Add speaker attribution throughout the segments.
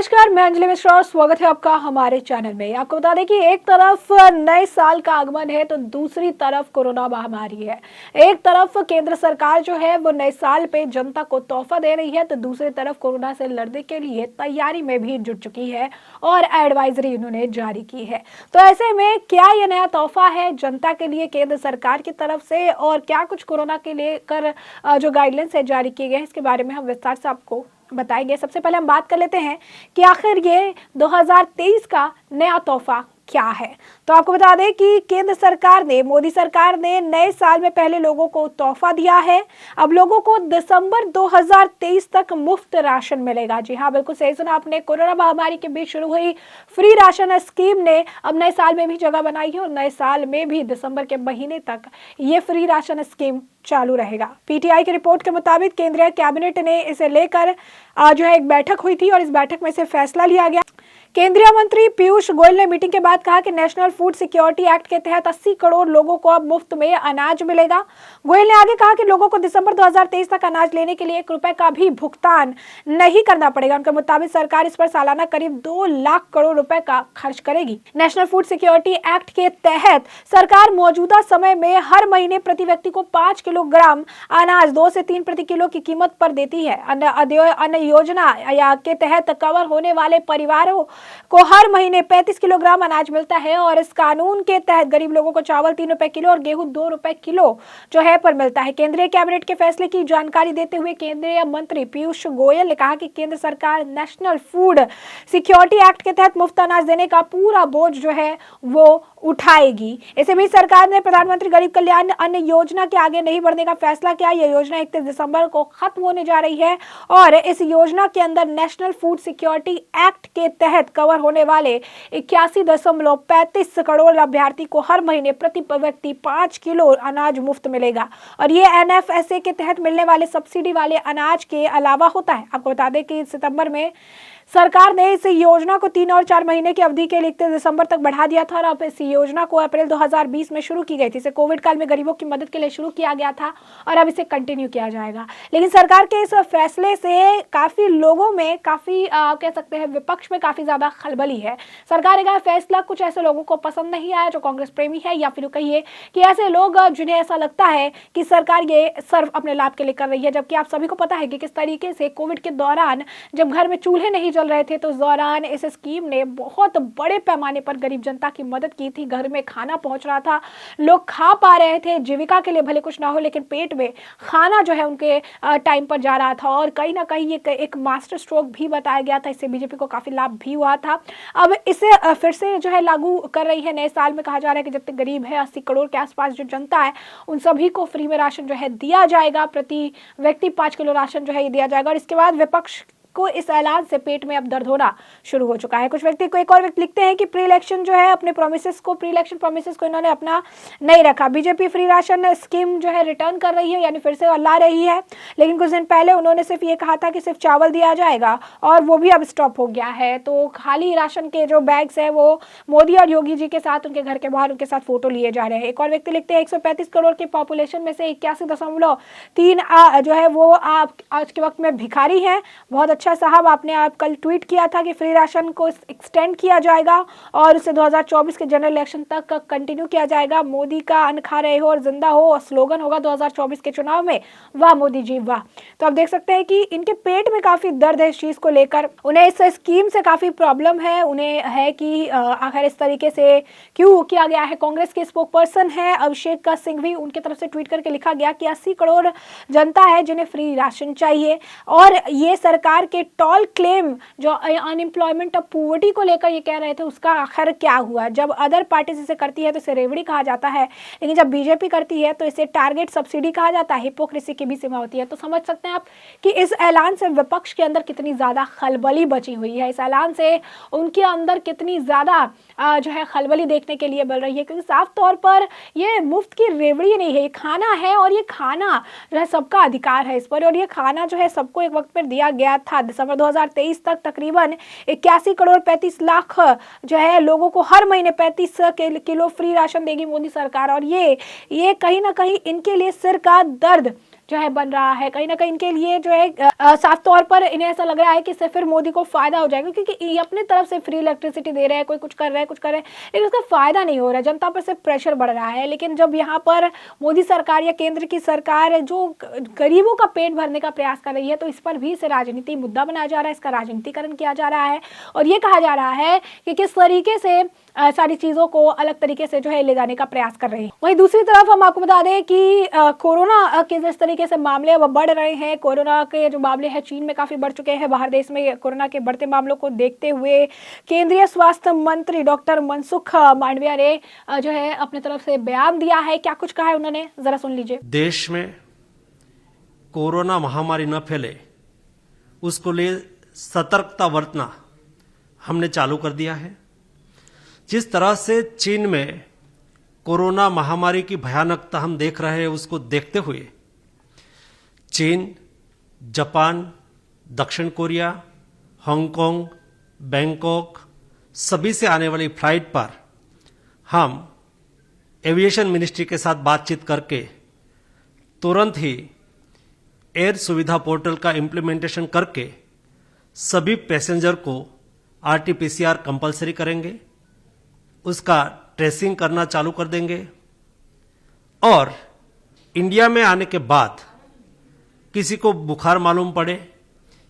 Speaker 1: नमस्कार, मैं अंजलि मिश्रा और स्वागत है आपका हमारे चैनल में। आपको बता दें कि एक तरफ नए साल का आगमन है तो दूसरी तरफ कोरोना महामारी है। एक तरफ केंद्र सरकार जो है वो नए साल पे जनता को तोहफा दे रही है तो दूसरी तरफ कोरोना से लड़ने के लिए तैयारी में भी जुट चुकी है और एडवाइजरी उन्होंने जारी की है। तो ऐसे में क्या ये नया तोहफा है जनता के लिए केंद्र सरकार की तरफ से और क्या कुछ कोरोना के लेकर जो गाइडलाइंस है जारी किए गए, इसके बारे में हम विस्तार से आपको बताएंगे। सबसे पहले हम बात कर लेते हैं कि आखिर ये 2023 का नया तोहफा क्या है। तो आपको बता दें कि केंद्र सरकार ने, मोदी सरकार ने नए साल में पहले लोगों को तोहफा दिया है। अब लोगों को दिसंबर 2023 तक मुफ्त राशन मिलेगा। जी हाँ, बिल्कुल सही सुना आपने। कोरोना महामारी के बीच शुरू हुई फ्री राशन स्कीम ने अब नए साल में भी जगह बनाई है और नए साल में भी दिसंबर के महीने तक ये फ्री राशन स्कीम चालू रहेगा। पीटीआई की रिपोर्ट के मुताबिक केंद्रीय कैबिनेट ने इसे लेकर जो है एक बैठक हुई थी और इस बैठक में से फैसला लिया गया। केंद्रीय मंत्री पीयूष गोयल ने मीटिंग के बाद कहा कि नेशनल फूड सिक्योरिटी एक्ट के तहत 80 करोड़ लोगों को अब मुफ्त में अनाज मिलेगा। गोयल ने आगे कहा कि लोगों को दिसंबर 2023 तक अनाज लेने के लिए 1 रुपए का भी भुगतान नहीं करना पड़ेगा। उनके मुताबिक सरकार इस पर सालाना करीब 2 लाख करोड़ रुपए का खर्च करेगी। नेशनल फूड सिक्योरिटी एक्ट के तहत सरकार मौजूदा समय में हर महीने प्रति व्यक्ति को 5 किलोग्राम अनाज 2 से 3 प्रति किलो की कीमत पर देती है। अन्य योजना के तहत कवर होने वाले परिवारों को हर महीने 35 किलोग्राम अनाज मिलता है और इस कानून के तहत गरीब लोगों को चावल 3 रुपए किलो और गेहूं 2 रुपए किलो जो है पर मिलता है। केंद्रीय कैबिनेट के फैसले की जानकारी देते हुए केंद्रीय मंत्री पीयूष गोयल ने कहा कि केंद्र सरकार नेशनल फूड सिक्योरिटी एक्ट के तहत मुफ्त अनाज देने का पूरा बोझ जो है वो उठाएगी। इसी बीच सरकार ने प्रधानमंत्री गरीब कल्याण अन्न योजना के आगे नहीं बढ़ने का फैसला किया। यह योजना 31 दिसंबर को खत्म होने जा रही है और इस योजना के अंदर नेशनल फूड सिक्योरिटी एक्ट के तहत कवर होने वाले 81.35 करोड़ लाभार्थी को हर महीने प्रति व्यक्ति 5 किलो अनाज मुफ्त मिलेगा और ये एनएफएसए के तहत मिलने वाले सब्सिडी वाले अनाज के अलावा होता है। आपको बता दें कि सितंबर में सरकार ने इस योजना को 3 और 4 महीने की अवधि के लिए 31 दिसंबर तक बढ़ा दिया था और अब इस योजना को अप्रैल 2020 में शुरू की गई थी। इसे कोविड काल में गरीबों की मदद के लिए शुरू किया गया था और अब इसे कंटिन्यू किया जाएगा। लेकिन सरकार के इस फैसले से काफी लोगों में, काफी कह सकते हैं विपक्ष में काफी ज्यादा खलबली है। सरकार का फैसला कुछ ऐसे लोगों को पसंद नहीं आया जो कांग्रेस प्रेमी है या फिर कहिए कि ऐसे लोग जिन्हें ऐसा लगता है कि सरकार ये सिर्फ अपने लाभ के लिए कर रही है, जबकि आप सभी को पता है कि किस तरीके से कोविड के दौरान जब घर में चूल्हे नहीं चल रहे थे तो उस दौरान इस स्कीम ने बहुत बड़े पैमाने पर गरीब जनता की मदद की थी। घर में खाना पहुंच रहा था, लोग खा पा रहे थे, जीविका के लिए भले कुछ ना हो लेकिन पेट में खाना जो है उनके टाइम पर जा रहा था और कहीं ना कहीं ये एक मास्टर स्ट्रोक भी बताया गया था। इससे बीजेपी को काफी लाभ भी हुआ था। अब इसे फिर से जो है लागू कर रही है नए साल में। कहा जा रहा है कि जितने गरीब है 80 करोड़ के आसपास जो जनता है उन सभी को फ्री में राशन जो है दिया जाएगा। प्रति व्यक्ति 5 किलो राशन जो है ये दिया जाएगा और इसके बाद विपक्ष को इस ऐलान से पेट में अब दर्द होना शुरू हो चुका है। कुछ व्यक्ति को एक और व्यक्ति लिखते हैं कि प्री इलेक्शन जो है अपने प्री इलेक्शन प्रोमिसेस को इन्होंने अपना नहीं रखा। बीजेपी फ्री राशन स्कीम जो है रिटर्न कर रही है, यानी फिर से ला रही है, लेकिन कुछ दिन पहले उन्होंने सिर्फ ये कहा था कि सिर्फ चावल दिया जाएगा और वो भी अब स्टॉप हो गया है। तो खाली राशन के जो बैग्स है वो मोदी और योगी जी के साथ उनके घर के बाहर उनके साथ फोटो लिए जा रहे हैं। एक और व्यक्ति लिखते हैं 135 करोड़ की पॉपुलेशन में से 81.3 जो है वो आज के वक्त में भिखारी है। बहुत अच्छा साहब, आपने कल ट्वीट किया था कि फ्री राशन को एक्सटेंड किया जाएगा और उसे 2024 के जनरल इलेक्शन तक कंटिन्यू किया जाएगा। मोदी का अन्न खा रहे हो और जिंदा हो और स्लोगन होगा 2024 के चुनाव में, वाह मोदी जी वाह। तो आप देख सकते हैं कि इनके पेट में काफी दर्द है इस चीज को लेकर। उन्हें इस स्कीम से काफी प्रॉब्लम है। उन्हें है कि आखिर इस तरीके से क्यों किया गया है। कांग्रेस के स्पोक पर्सन है अभिषेक सिंह भी, उनकी तरफ से ट्वीट करके लिखा गया कि 80 करोड़ जनता है जिन्हें फ्री राशन चाहिए और ये सरकार के टॉल क्लेम जो अनएम्प्लॉयमेंट ऑफ पॉवर्टी को लेकर ये कह रहे थे उसका आखिर क्या हुआ। जब अदर पार्टीज इसे करती है तो इसे रेवड़ी कहा जाता है, लेकिन जब बीजेपी करती है तो इसे टारगेट सब्सिडी कहा जाता है। हिपोक्रेसी की भी सीमा होती है। तो समझ सकते हैं आप कि इस ऐलान से विपक्ष के अंदर कितनी ज्यादा खलबली बची हुई है। इस ऐलान से उनके अंदर कितनी ज्यादा जो है खलबली देखने के लिए मिल रही है, क्योंकि साफ तौर पर ये मुफ्त की रेवड़ी नहीं है, ये खाना है और ये खाना जो है सबका अधिकार है इस पर और ये खाना जो है सबको एक वक्त पर दिया गया था। दिसंबर 2023 तक तकरीबन 81 करोड़ 35 लाख जो है लोगों को हर महीने 35 किलो फ्री राशन देगी मोदी सरकार और ये कहीं ना कहीं इनके लिए सिर का दर्द जो है बन रहा है। कहीं ना कहीं इनके लिए जो है साफ तौर पर इन्हें ऐसा लग रहा है कि इससे फिर मोदी को फायदा हो जाएगा, क्योंकि ये अपनी तरफ से फ्री इलेक्ट्रिसिटी दे रहे हैं, कोई कुछ कर रहा है लेकिन उसका फायदा नहीं हो रहा है, जनता पर सिर्फ प्रेशर बढ़ रहा है। लेकिन जब यहाँ पर मोदी सरकार या केंद्र की सरकार जो गरीबों का पेट भरने का प्रयास कर रही है, तो इस पर भी इसे राजनीति मुद्दा बनाया जा रहा है, इसका राजनीतिकरण किया जा रहा है और ये कहा जा रहा है कि किस तरीके से सारी चीजों को अलग तरीके से जो है ले जाने का प्रयास कर रही है। वहीं दूसरी तरफ हम आपको बता दें कि कोरोना के जिस तरीके से मामले अब बढ़ रहे हैं, कोरोना के जो मामले हैं चीन में काफी बढ़ चुके हैं। बाहर देश में कोरोना के बढ़ते मामलों को देखते हुए केंद्रीय स्वास्थ्य मंत्री डॉक्टर मनसुख मांडविया ने जो है अपनी तरफ से बयान दिया है। क्या कुछ कहा है उन्होंने, जरा सुन लीजिए।
Speaker 2: देश में कोरोना महामारी न फैले उसको लिए सतर्कता बरतना हमने चालू कर दिया है। जिस तरह से चीन में कोरोना महामारी की भयानकता हम देख रहे हैं, उसको देखते हुए चीन, जापान, दक्षिण कोरिया, हांगकांग, बैंकॉक सभी से आने वाली फ्लाइट पर हम एविएशन मिनिस्ट्री के साथ बातचीत करके तुरंत ही एयर सुविधा पोर्टल का इम्प्लीमेंटेशन करके सभी पैसेंजर को आरटी-पीसीआर कंपलसरी करेंगे, उसका ट्रेसिंग करना चालू कर देंगे और इंडिया में आने के बाद किसी को बुखार मालूम पड़े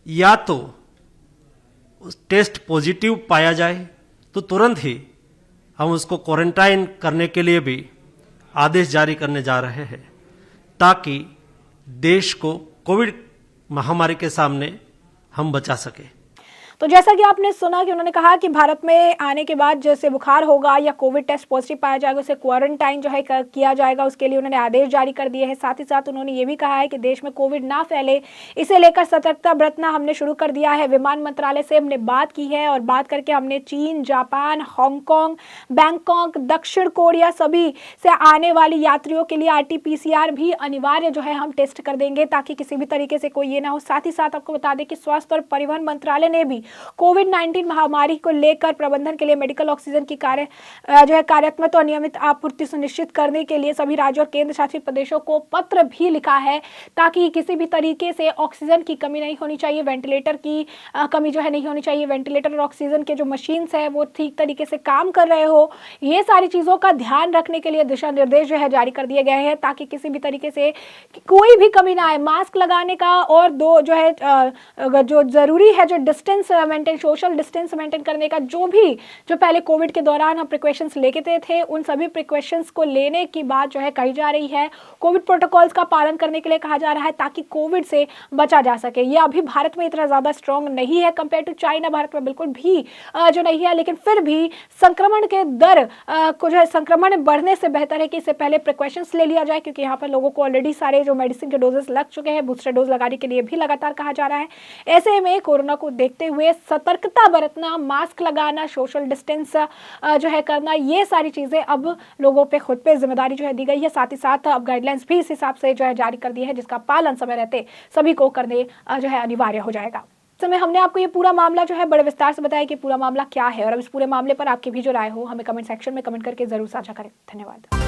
Speaker 2: या तो टेस्ट पॉजिटिव पाया जाए तो तुरंत ही हम उसको क्वारंटाइन करने के लिए भी आदेश जारी करने जा रहे हैं, ताकि देश को कोविड महामारी के सामने हम बचा सके।
Speaker 1: तो जैसा कि आपने सुना कि उन्होंने कहा कि भारत में आने के बाद जैसे बुखार होगा या कोविड टेस्ट पॉजिटिव पाया जाएगा, उसे क्वारंटाइन जो है किया जाएगा, उसके लिए उन्होंने आदेश जारी कर दिए हैं। साथ ही साथ उन्होंने ये भी कहा है कि देश में कोविड ना फैले, इसे लेकर सतर्कता बरतना हमने शुरू कर दिया है। विमान मंत्रालय से हमने बात की है और बात करके हमने चीन, जापान, हांगकांग, बैंकॉक, दक्षिण कोरिया सभी से आने वाली यात्रियों के लिए आरटी-पीसीआर भी अनिवार्य जो है हम टेस्ट कर देंगे, ताकि किसी भी तरीके से कोई ये ना हो। साथ ही साथ आपको बता दें कि स्वास्थ्य और परिवहन मंत्रालय ने भी कोविड-19 महामारी को लेकर प्रबंधन के लिए मेडिकल ऑक्सीजन की कार्यात्मक और नियमित आपूर्ति सुनिश्चित करने के लिए सभी राज्यों और केंद्र शासित प्रदेशों को पत्र भी लिखा है, ताकि किसी भी तरीके से ऑक्सीजन की कमी नहीं होनी चाहिए, वेंटिलेटर की कमी जो है नहीं होनी चाहिए, वेंटिलेटर और ऑक्सीजन के जो मशीन्स है वो ठीक तरीके से काम कर रहे हो। ये सारी चीजों का ध्यान रखने के लिए दिशा निर्देश जो है जारी कर दिए गए हैं, ताकि किसी भी तरीके से कोई भी कमी ना आए। मास्क लगाने का और दो जो है जो जरूरी है, जो distance maintain, social distance maintain करने का जो पहले कोविड के दौरान हम प्रिकॉशंस लेते थे, उन सभी प्रिकॉशंस को लेने की बात जो है कही जा रही है। कोविड प्रोटोकॉल्स का पालन करने के लिए कहा जा रहा है, ताकि कोविड से बचा जा सके। ये अभी भारत में इतना ज्यादा स्ट्रॉन्ग नहीं है कंपेयर टू चाइना, भारत में बिल्कुल भी जो नहीं है, लेकिन फिर भी संक्रमण के दर को जो है संक्रमण बढ़ने से बेहतर है कि इससे पहले प्रिकॉशंस ले लिया जाए, क्योंकि यहाँ पर लोगों को ऑलरेडी सारे जो मेडिसिन के डोजेस लग चुके हैं, बूस्टर डोज लगाने के लिए भी लगातार कहा जा रहा है। ऐसे में कोरोना को देखते हुए सतर्कता बरतना, मास्क लगाना, सोशल डिस्टेंस जो है करना, ये सारी चीजें अब लोगों पे खुद पे जिम्मेदारी जो है दी गई है। साथ ही साथ अब गाइडलाइंस भी इस हिसाब से जो है जारी कर दी है, जिसका पालन समय रहते सभी को करने जो है अनिवार्य हो जाएगा। समय हमने आपको ये पूरा मामला जो है बड़े विस्तार से बताया कि पूरा मामला क्या है, और अब इस पूरे मामले पर आपकी भी जो राय हो हमें कमेंट सेक्शन में कमेंट करके जरूर साझा करें। धन्यवाद।